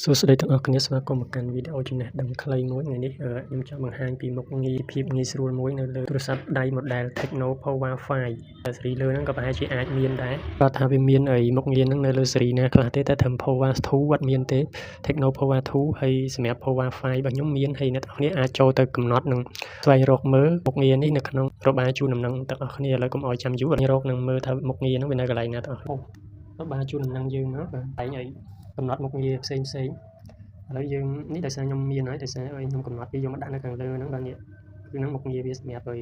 សួស្តីទាំងអស់គ្នាស្វាគមន៍មកកាន់វីដេអូចំណេះដឹងខ្លីមួយថ្ងៃនេះខ្ញុំចង់បង្ហាញពីមុខងារភាពងាយស្រួលមួយនៅលើទូរស័ព្ទដៃ model Tecno Power 5 ស៊េរីលើហ្នឹងក៏ប្រហែលជាអាចមានដែរគាត់ថាវាមានមុខងារហ្នឹងនៅលើស៊េរីណាខ្លះទេតែត្រឹម Power 2អត់មានទេ Tecno Power 2ហើយសម្រាប់ Power 5របស់ខ្ញុំមានហើយអ្នកនរគ្នាអាចចូលទៅកំណត់និងស្វែងរកមើលមុខងារនេះនៅក្នុងរបាយជូនដំណឹងទាំងអស់គ្នាឥឡូវកុំឲ្យចាំយូររកនឹងមើលថាមុខងារហ្នឹងវានៅកន្លែងណាទាំងអស់របាយជូនដំណឹងយើងមកតែឲ្យកំណត់មុខងារផ្សេងឥឡូវយើងនេះដោយសារខ្ញុំមានហើយដោយសារខ្ញុំកំណត់វាយកមកដាក់នៅខាងលើហ្នឹងបាទនេះគឺហ្នឹងមុខងារវាសម្រាប់ឲ្យ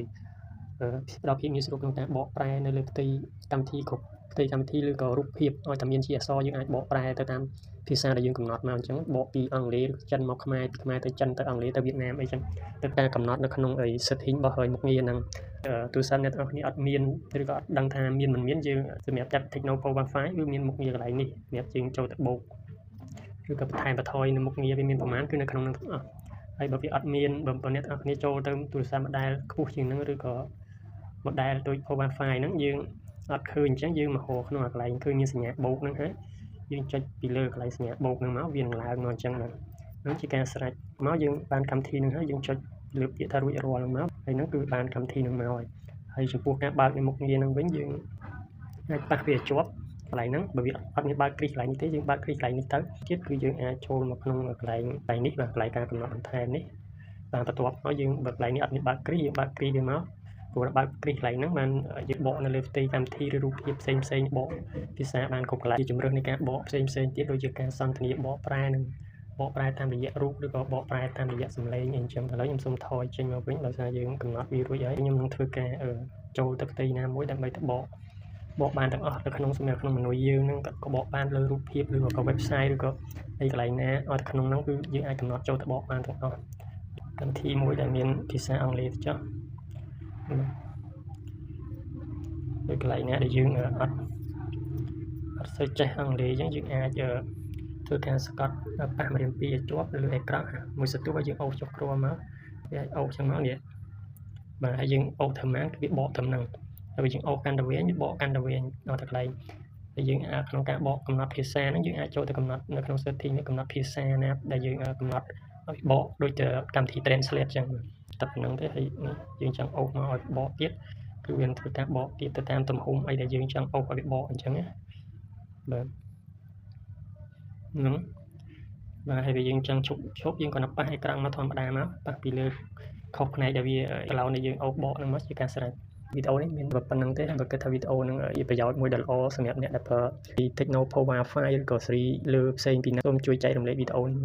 ផ្ដល់ភាពងាយស្រួលក្នុងការបកប្រែនៅលើផ្ទៃកម្មវិធីគ្រប់ផ្ទៃកម្មវិធីឬក៏រូបភាពឲ្យតែមានជាអក្សរយើងអាចបកប្រែទៅតាមភាសាដែលយើងកំណត់មកអញ្ចឹងបកពីអង់គ្លេសចិនមកខ្មែរពីខ្មែរទៅចិនទៅអង់គ្លេសទៅវៀតណាមអីចឹងទៅការកំណត់នៅក្នុងsetting របស់មុខងារហ្នឹងទូរស័ព្ទអ្នកទាំងអស់គ្នាអត់មានឬក៏អត់ដឹងថាមានមិនមានយើងសម្រាប់ចាត់ Tecno Power 5វាមានមុខងារកន្លែងនេះសម្រាប់យើងចូលទៅបូកឬក៏បន្ថែមបន្ថយនៅមុខងារវាមានប្រមាណគឺនៅក្នុងហ្នឹងទាំងអស់ហើយបើវាអត់មានបើអ្នកទាំងអស់គ្នាចូលទៅទូរស័ព្ទ model ខ្ពស់ជាងហ្នឹងឬក៏ model ដូច Power 5ហ្នឹងយើងអត់ឃើញអញ្ចឹងយើងមកហៅក្នុងកន្លែងឃើញមានសញ្ញាបូកហ្នឹងហើយយើងចុចពីលើកន្លែងសញ្ញាបូកហ្នឹងមកវានឹងឡើងមកអញ្ចឹងហ្នឹងជាការស្រេចមកយើងបានកម្មវិធីហ្នឹងហើយយើងចុចលើពាក្យថារួចរាល់ហ្នឹងមកហើយហ្នឹងគឺបានកម្មវិធីហ្នឹងមកហើយចំពោះការបើកនៃមុខងារហ្នឹងវិញយើងអាចប៉ះវាជាប់កន្លែងហ្នឹងបើវាអត់មានបើកគ្រីសកន្លែងនេះទេយើងបើកគ្រីសកន្លែងនេះទៅទៀតគឺយើងអាចចូលមកក្នុងកន្លែងនេះបាទកន្លែងការកំណត់បន្ថែមនេះបាទបន្ទាប់មកយើងបើកកន្លែងនេះអត់មានបើកគ្រីសយើងបើកគ្រីសវាមកព្រោះបើកគ្រីសកន្លែងហ្នឹងបានយើងបកនៅលើផ្ទៃកម្មវិធីឬរូបភាពផ្សេងបកភាសាបានគ្រប់កន្លែងជាជំរើសនៃការបកផ្សេងទៀតដូចជាការសន្ទនាបកប្រែនិងបកប្រែតាមរយៈរូបឬក៏បកប្រែតាមរយៈសំឡេងអីចឹងឥឡូវខ្ញុំសូមថយចេញមកវិញដោយសារយើងកំណត់វារួចហើយខ្ញុំនឹងធ្វើការចូលទៅផ្ទៃណាមួយដើម្បីទៅបកបានទាំងអស់នៅក្នុងសម្រាប់ក្នុងមនុស្សយើងហ្នឹងក៏បកបានលើរូបភាពឬក៏ website ឬក៏អីកន្លែងណាឲ្យទៅក្នុងហ្នឹងគឺយើងអាចកំណត់ចូលទៅបកបានទាំងអស់កម្មវិធីមួយដែលមានភាសាអង់គ្លេសចុះដូចកន្លែងណាដែលយើងអត់សូវចេះអង់គ្លេសអញ្ចឹងយើងអាចធ្វើការស្កត់ប៉ះម្រាមពីរឲ្យជាប់លើអេក្រង់មួយសន្ទុះឲ្យយើងអូសចុះគ្រាប់មកវាអាចអូសចឹងមកនេះបាទហើយយើងអូសធ្វើម៉ានគឺវាបកទៅហ្នឹងហើយយើងអូសកាន់តែវែងវាបកកាន់តែវែងដល់តែកន្លែងហើយយើងក្នុងការបកកំណត់ភាសាហ្នឹងយើងអាចចូលទៅកំណត់នៅក្នុង setting នេះកំណត់ភាសាណាដែលយើងកំណត់ឲ្យបកដូចកម្មវិធី translate ចឹងតែប៉ុណ្្នឹងទេហើយយើងចង់អូសមកឲ្យបកទៀតគឺវាធ្វើការបកទៀតទៅតាមទំហំអីដែលយើងចង់អូសឲ្យវាបកអញ្ចឹងណាបាទហ្នឹងបាទហើយយើងចង់ឈប់យើងគាត់ប៉ះអេក្រង់មកធម្មតាមកប៉ះពីលើខុសផ្នែកដែលវាកន្លោនដែលយើងអូសបកហ្នឹងមកជាការស្រេចវីដេអូនេះមានប៉ុណ្្នឹងទេបើគិតថាវីដេអូហ្នឹងជាប្រយោជន៍មួយដ៏ល្អសម្រាប់អ្នកដែលប្រើ Tecno Power 5ឬក៏ស៊េរីលើផ្សេងពីណាសូមជួយចែករំលែកវីដេអូនេះ